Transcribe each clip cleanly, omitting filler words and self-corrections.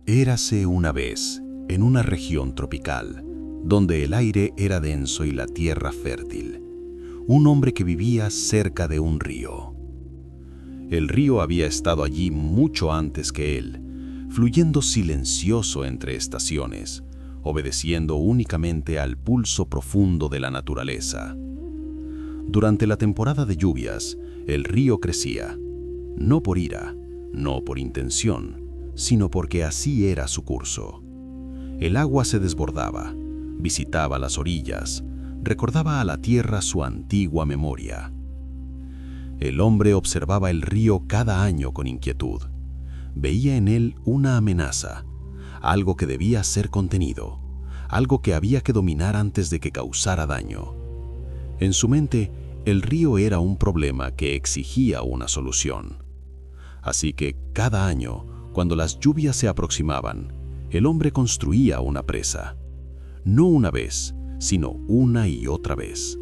Érase una vez, en una región tropical, donde el aire era denso y la tierra fértil, un hombre que vivía cerca de un río. El río había estado allí mucho antes que él, fluyendo silencioso entre estaciones, obedeciendo únicamente al pulso profundo de la naturaleza. Durante la temporada de lluvias, el río crecía, no por ira, no por intención, sino porque así era su curso. El agua se desbordaba, visitaba las orillas, recordaba a la tierra su antigua memoria. El hombre observaba el río cada año con inquietud. Veía en él una amenaza, algo que debía ser contenido, algo que había que dominar antes de que causara daño. En su mente, el río era un problema que exigía una solución. Así que cada año, cuando las lluvias se aproximaban, el hombre construía una presa. No una vez, sino una y otra vez.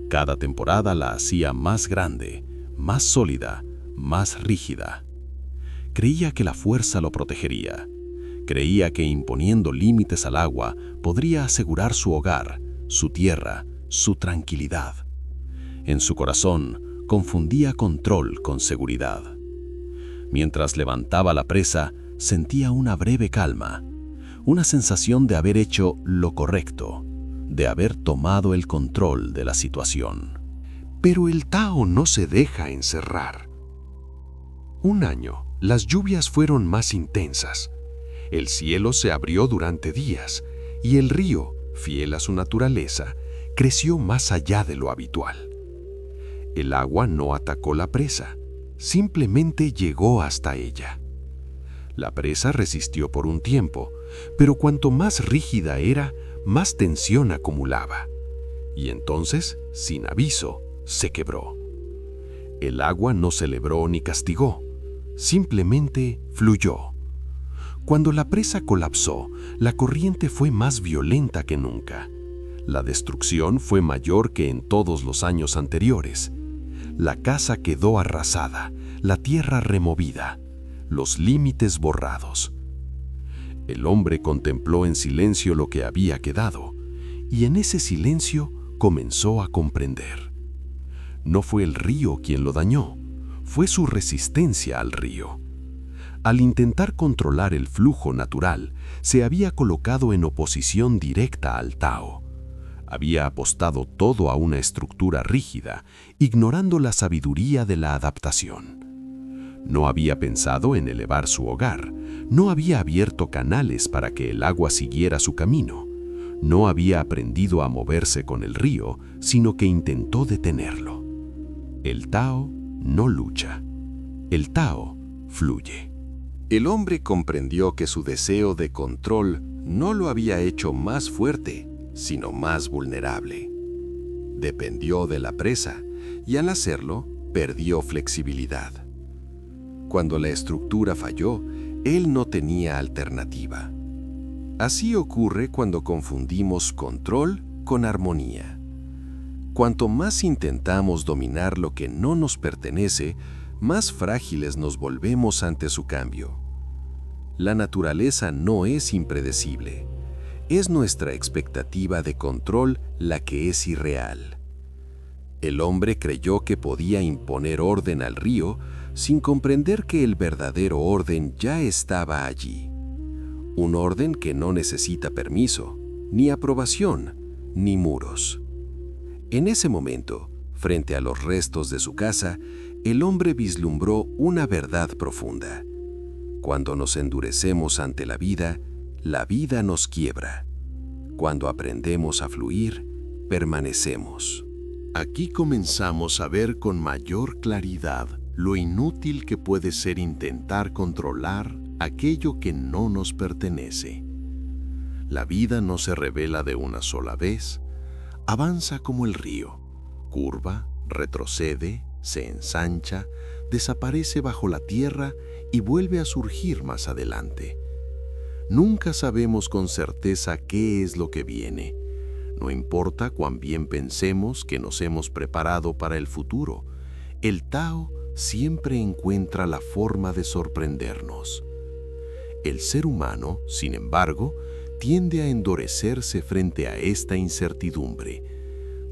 Cada temporada la hacía más grande, más sólida, más rígida. Creía que la fuerza lo protegería. Creía que imponiendo límites al agua podría asegurar su hogar, su tierra, su tranquilidad. En su corazón confundía control con seguridad. Mientras levantaba la presa, sentía una breve calma, una sensación de haber hecho lo correcto, de haber tomado el control de la situación. Pero el Tao no se deja encerrar. Un año, las lluvias fueron más intensas. El cielo se abrió durante días y el río, fiel a su naturaleza, creció más allá de lo habitual. El agua no atacó la presa, simplemente llegó hasta ella. La presa resistió por un tiempo, pero cuanto más rígida era, más tensión acumulaba. Y entonces, sin aviso, se quebró. El agua no celebró ni castigó, simplemente fluyó. Cuando la presa colapsó, la corriente fue más violenta que nunca. La destrucción fue mayor que en todos los años anteriores. La casa quedó arrasada, la tierra removida, los límites borrados. El hombre contempló en silencio lo que había quedado, y en ese silencio comenzó a comprender. No fue el río quien lo dañó, fue su resistencia al río. Al intentar controlar el flujo natural, se había colocado en oposición directa al Tao. Había apostado todo a una estructura rígida, ignorando la sabiduría de la adaptación. No había pensado en elevar su hogar, no había abierto canales para que el agua siguiera su camino, no había aprendido a moverse con el río, sino que intentó detenerlo. El Tao no lucha, el Tao fluye. El hombre comprendió que su deseo de control no lo había hecho más fuerte, sino más vulnerable. Dependió de la presa y al hacerlo, perdió flexibilidad. Cuando la estructura falló, él no tenía alternativa. Así ocurre cuando confundimos control con armonía. Cuanto más intentamos dominar lo que no nos pertenece, más frágiles nos volvemos ante su cambio. La naturaleza no es impredecible. Es nuestra expectativa de control la que es irreal. El hombre creyó que podía imponer orden al río sin comprender que el verdadero orden ya estaba allí. Un orden que no necesita permiso, ni aprobación, ni muros. En ese momento, frente a los restos de su casa, el hombre vislumbró una verdad profunda. Cuando nos endurecemos ante la vida nos quiebra. Cuando aprendemos a fluir, permanecemos. Aquí comenzamos a ver con mayor claridad lo inútil que puede ser intentar controlar aquello que no nos pertenece. La vida no se revela de una sola vez, avanza como el río, curva, retrocede, se ensancha, desaparece bajo la tierra y vuelve a surgir más adelante. Nunca sabemos con certeza qué es lo que viene. No importa cuán bien pensemos que nos hemos preparado para el futuro, el Tao siempre encuentra la forma de sorprendernos. El ser humano, sin embargo, tiende a endurecerse frente a esta incertidumbre.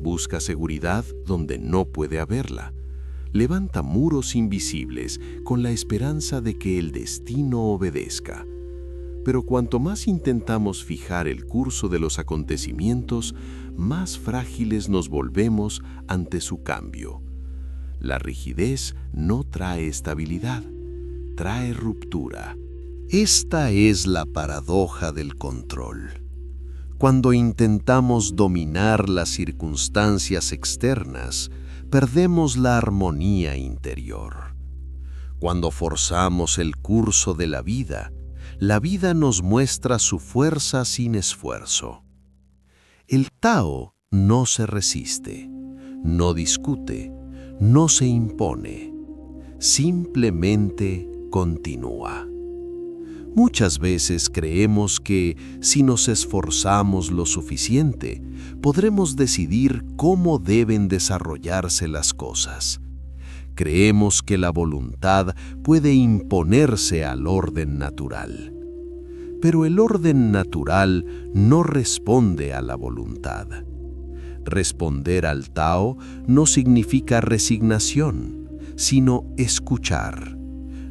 Busca seguridad donde no puede haberla. Levanta muros invisibles con la esperanza de que el destino obedezca. Pero cuanto más intentamos fijar el curso de los acontecimientos, más frágiles nos volvemos ante su cambio. La rigidez no trae estabilidad, trae ruptura. Esta es la paradoja del control. Cuando intentamos dominar las circunstancias externas, perdemos la armonía interior. Cuando forzamos el curso de la vida nos muestra su fuerza sin esfuerzo. El Tao no se resiste, no discute, no se impone, simplemente continúa. Muchas veces creemos que, si nos esforzamos lo suficiente, podremos decidir cómo deben desarrollarse las cosas. Creemos que la voluntad puede imponerse al orden natural. Pero el orden natural no responde a la voluntad. Responder al Tao no significa resignación, sino escuchar.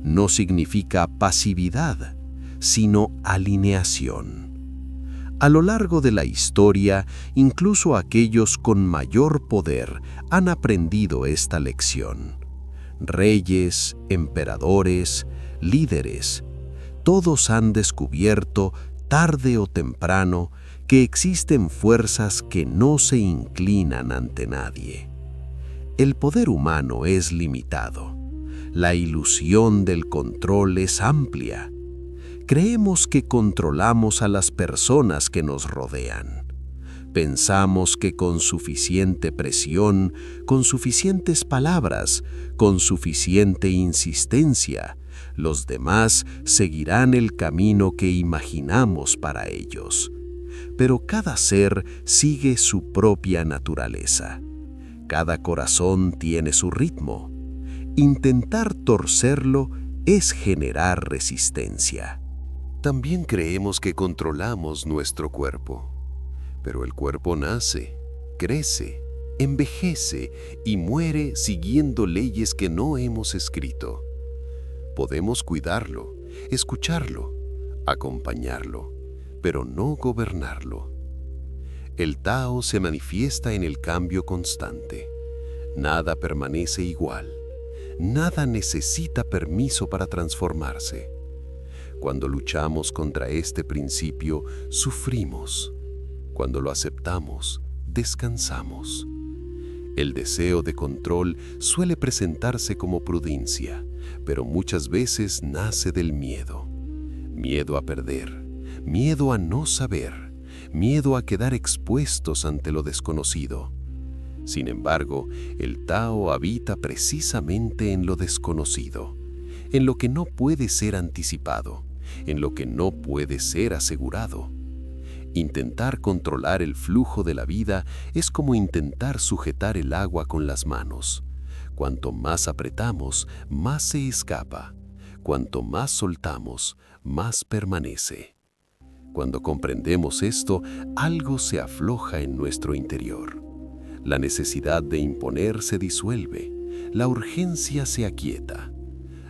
No significa pasividad, sino alineación. A lo largo de la historia, incluso aquellos con mayor poder han aprendido esta lección. Reyes, emperadores, líderes, todos han descubierto, tarde o temprano, que existen fuerzas que no se inclinan ante nadie. El poder humano es limitado. La ilusión del control es amplia. Creemos que controlamos a las personas que nos rodean. Pensamos que con suficiente presión, con suficientes palabras, con suficiente insistencia, los demás seguirán el camino que imaginamos para ellos. Pero cada ser sigue su propia naturaleza. Cada corazón tiene su ritmo. Intentar torcerlo es generar resistencia. También creemos que controlamos nuestro cuerpo. Pero el cuerpo nace, crece, envejece y muere siguiendo leyes que no hemos escrito. Podemos cuidarlo, escucharlo, acompañarlo, pero no gobernarlo. El Tao se manifiesta en el cambio constante. Nada permanece igual. Nada necesita permiso para transformarse. Cuando luchamos contra este principio, sufrimos. Cuando lo aceptamos, descansamos. El deseo de control suele presentarse como prudencia, pero muchas veces nace del miedo. Miedo a perder, miedo a no saber, miedo a quedar expuestos ante lo desconocido. Sin embargo, el Tao habita precisamente en lo desconocido, en lo que no puede ser anticipado, en lo que no puede ser asegurado. Intentar controlar el flujo de la vida es como intentar sujetar el agua con las manos. Cuanto más apretamos, más se escapa. Cuanto más soltamos, más permanece. Cuando comprendemos esto, algo se afloja en nuestro interior. La necesidad de imponer se disuelve, la urgencia se aquieta.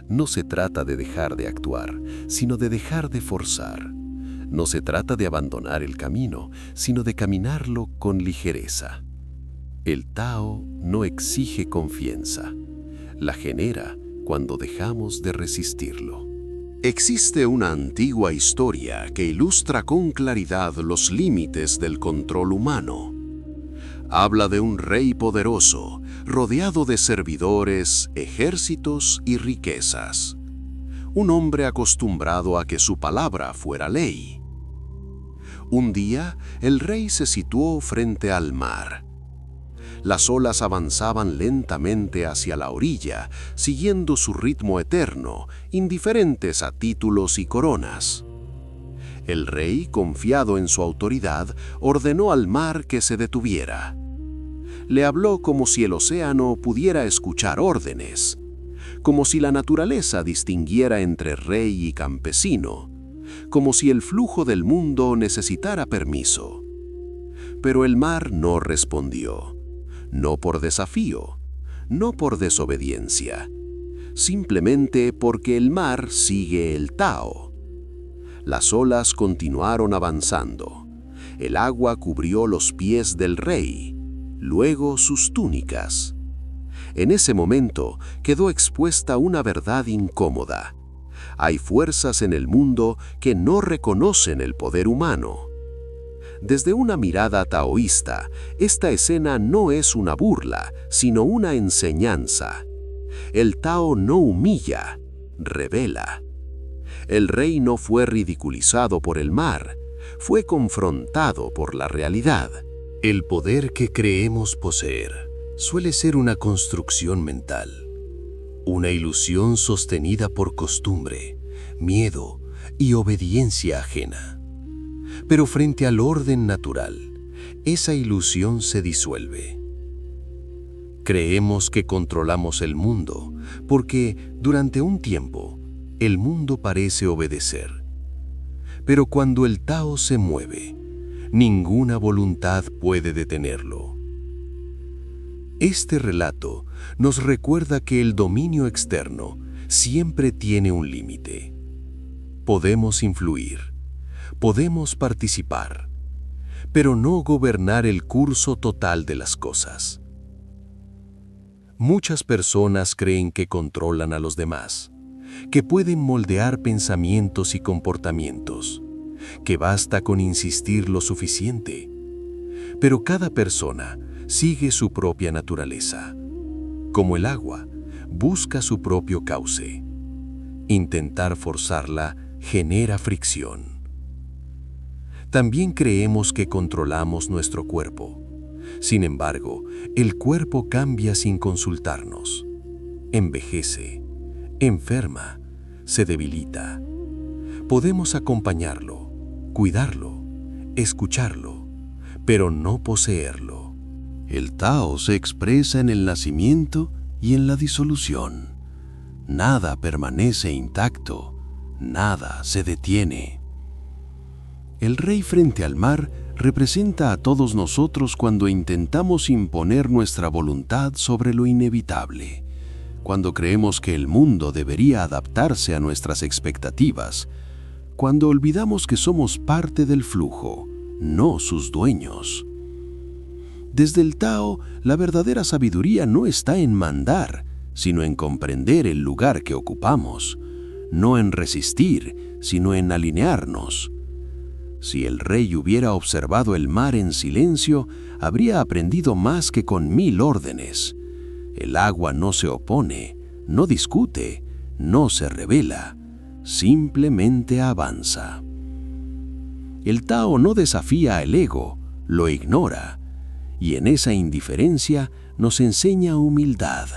No se trata de dejar de actuar, sino de dejar de forzar. No se trata de abandonar el camino, sino de caminarlo con ligereza. El Tao no exige confianza, la genera cuando dejamos de resistirlo. Existe una antigua historia que ilustra con claridad los límites del control humano. Habla de un rey poderoso, rodeado de servidores, ejércitos y riquezas. Un hombre acostumbrado a que su palabra fuera ley. Un día, el rey se situó frente al mar. Las olas avanzaban lentamente hacia la orilla, siguiendo su ritmo eterno, indiferentes a títulos y coronas. El rey, confiado en su autoridad, ordenó al mar que se detuviera. Le habló como si el océano pudiera escuchar órdenes, como si la naturaleza distinguiera entre rey y campesino, como si el flujo del mundo necesitara permiso. Pero el mar no respondió, no por desafío, no por desobediencia, simplemente porque el mar sigue el Tao. Las olas continuaron avanzando. El agua cubrió los pies del rey, luego sus túnicas. En ese momento quedó expuesta una verdad incómoda. Hay fuerzas en el mundo que no reconocen el poder humano. Desde una mirada taoísta, esta escena no es una burla, sino una enseñanza. El Tao no humilla, revela. El rey no fue ridiculizado por el mar, fue confrontado por la realidad. El poder que creemos poseer suele ser una construcción mental, una ilusión sostenida por costumbre, miedo y obediencia ajena. Pero frente al orden natural, esa ilusión se disuelve. Creemos que controlamos el mundo porque, durante un tiempo, el mundo parece obedecer. Pero cuando el Tao se mueve, ninguna voluntad puede detenerlo. Este relato nos recuerda que el dominio externo siempre tiene un límite. Podemos influir, podemos participar, pero no gobernar el curso total de las cosas. Muchas personas creen que controlan a los demás, que pueden moldear pensamientos y comportamientos, que basta con insistir lo suficiente. Pero cada persona sigue su propia naturaleza. Como el agua, busca su propio cauce. Intentar forzarla genera fricción. También creemos que controlamos nuestro cuerpo. Sin embargo, el cuerpo cambia sin consultarnos. Envejece, enferma, se debilita. Podemos acompañarlo, cuidarlo, escucharlo, pero no poseerlo. El Tao se expresa en el nacimiento y en la disolución. Nada permanece intacto, nada se detiene. El rey frente al mar representa a todos nosotros cuando intentamos imponer nuestra voluntad sobre lo inevitable, cuando creemos que el mundo debería adaptarse a nuestras expectativas, cuando olvidamos que somos parte del flujo, no sus dueños. Desde el Tao, la verdadera sabiduría no está en mandar, sino en comprender el lugar que ocupamos, no en resistir, sino en alinearnos. Si el rey hubiera observado el mar en silencio, habría aprendido más que con 1000 órdenes. El agua no se opone, no discute, no se rebela, simplemente avanza. El Tao no desafía al ego, lo ignora, y en esa indiferencia nos enseña humildad,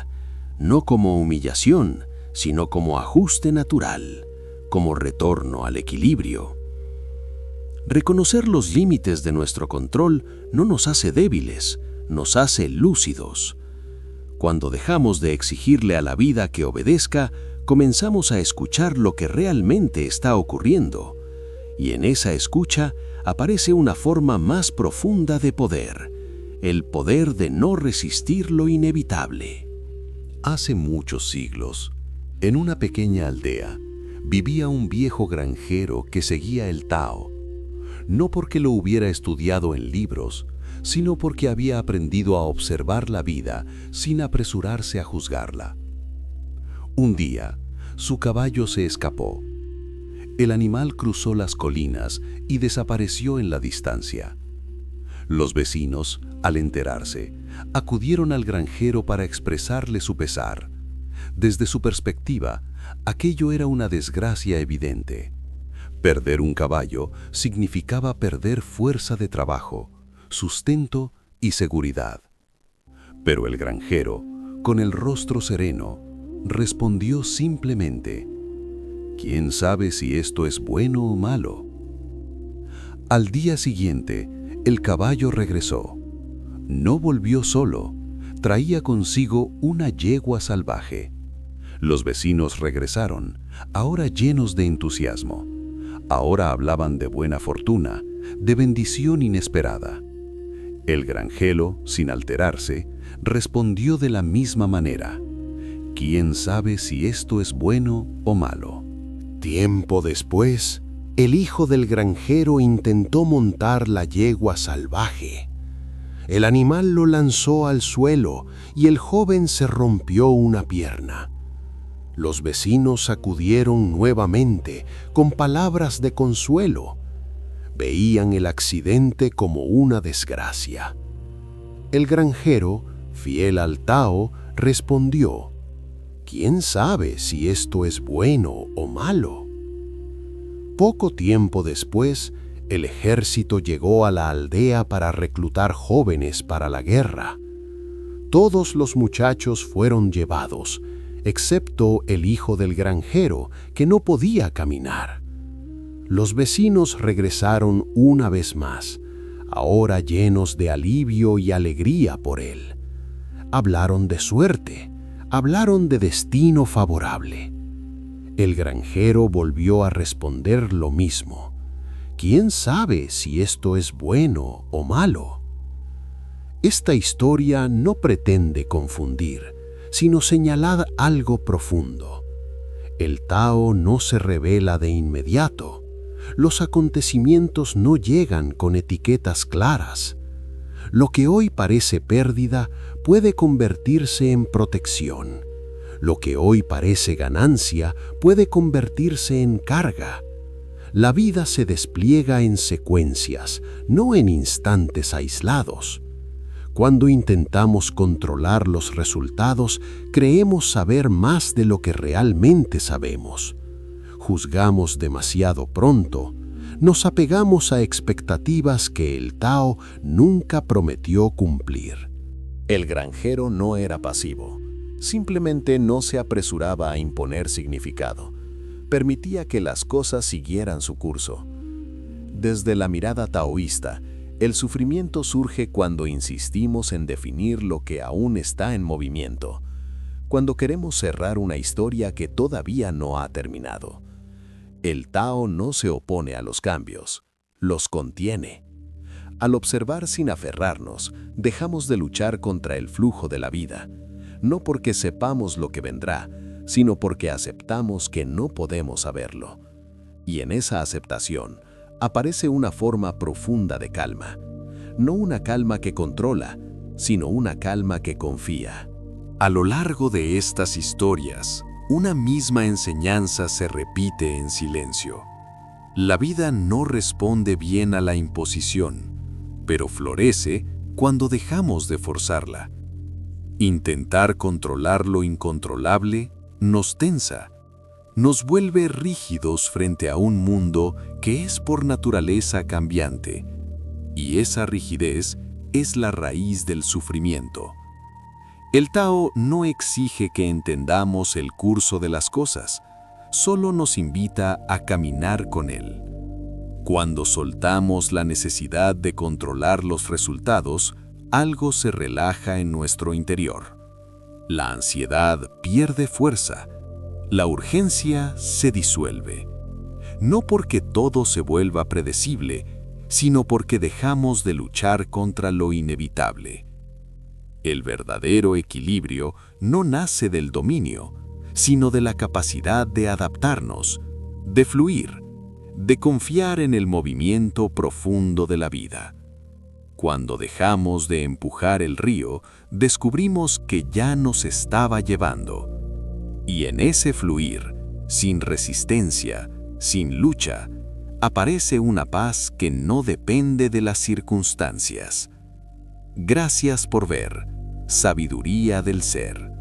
no como humillación, sino como ajuste natural, como retorno al equilibrio. Reconocer los límites de nuestro control no nos hace débiles, nos hace lúcidos. Cuando dejamos de exigirle a la vida que obedezca, comenzamos a escuchar lo que realmente está ocurriendo, y en esa escucha aparece una forma más profunda de poder, el poder de no resistir lo inevitable. Hace muchos siglos, en una pequeña aldea, vivía un viejo granjero que seguía el Tao, no porque lo hubiera estudiado en libros, sino porque había aprendido a observar la vida sin apresurarse a juzgarla. Un día, su caballo se escapó. El animal cruzó las colinas y desapareció en la distancia. Los vecinos, al enterarse, acudieron al granjero para expresarle su pesar. Desde su perspectiva, aquello era una desgracia evidente. Perder un caballo significaba perder fuerza de trabajo, sustento y seguridad. Pero el granjero, con el rostro sereno, respondió simplemente: ¿quién sabe si esto es bueno o malo? Al día siguiente, el caballo regresó. No volvió solo, traía consigo una yegua salvaje. Los vecinos regresaron, ahora llenos de entusiasmo. Ahora hablaban de buena fortuna, de bendición inesperada. El granjero, sin alterarse, respondió de la misma manera: ¿quién sabe si esto es bueno o malo? Tiempo después, el hijo del granjero intentó montar la yegua salvaje. El animal lo lanzó al suelo y el joven se rompió una pierna. Los vecinos acudieron nuevamente con palabras de consuelo. Veían el accidente como una desgracia. El granjero, fiel al Tao, respondió: ¿quién sabe si esto es bueno o malo? Poco tiempo después, el ejército llegó a la aldea para reclutar jóvenes para la guerra. Todos los muchachos fueron llevados, excepto el hijo del granjero, que no podía caminar. Los vecinos regresaron una vez más, ahora llenos de alivio y alegría por él. Hablaron de suerte, hablaron de destino favorable. El granjero volvió a responder lo mismo: ¿quién sabe si esto es bueno o malo? Esta historia no pretende confundir, sino señalar algo profundo. El Tao no se revela de inmediato. Los acontecimientos no llegan con etiquetas claras. Lo que hoy parece pérdida puede convertirse en protección. Lo que hoy parece ganancia puede convertirse en carga. La vida se despliega en secuencias, no en instantes aislados. Cuando intentamos controlar los resultados, creemos saber más de lo que realmente sabemos. Juzgamos demasiado pronto, nos apegamos a expectativas que el Tao nunca prometió cumplir. El granjero no era pasivo, simplemente no se apresuraba a imponer significado. Permitía que las cosas siguieran su curso. Desde la mirada taoísta, el sufrimiento surge cuando insistimos en definir lo que aún está en movimiento, cuando queremos cerrar una historia que todavía no ha terminado. El Tao no se opone a los cambios, los contiene. Al observar sin aferrarnos, dejamos de luchar contra el flujo de la vida, no porque sepamos lo que vendrá, sino porque aceptamos que no podemos saberlo. Y en esa aceptación aparece una forma profunda de calma. No una calma que controla, sino una calma que confía. A lo largo de estas historias, una misma enseñanza se repite en silencio. La vida no responde bien a la imposición, pero florece cuando dejamos de forzarla. Intentar controlar lo incontrolable nos tensa, nos vuelve rígidos frente a un mundo que es por naturaleza cambiante, y esa rigidez es la raíz del sufrimiento. El Tao no exige que entendamos el curso de las cosas, solo nos invita a caminar con él. Cuando soltamos la necesidad de controlar los resultados, algo se relaja en nuestro interior. La ansiedad pierde fuerza, la urgencia se disuelve. No porque todo se vuelva predecible, sino porque dejamos de luchar contra lo inevitable. El verdadero equilibrio no nace del dominio, sino de la capacidad de adaptarnos, de fluir, de confiar en el movimiento profundo de la vida. Cuando dejamos de empujar el río, descubrimos que ya nos estaba llevando. Y en ese fluir, sin resistencia, sin lucha, aparece una paz que no depende de las circunstancias. Gracias por ver Sabiduría del Ser.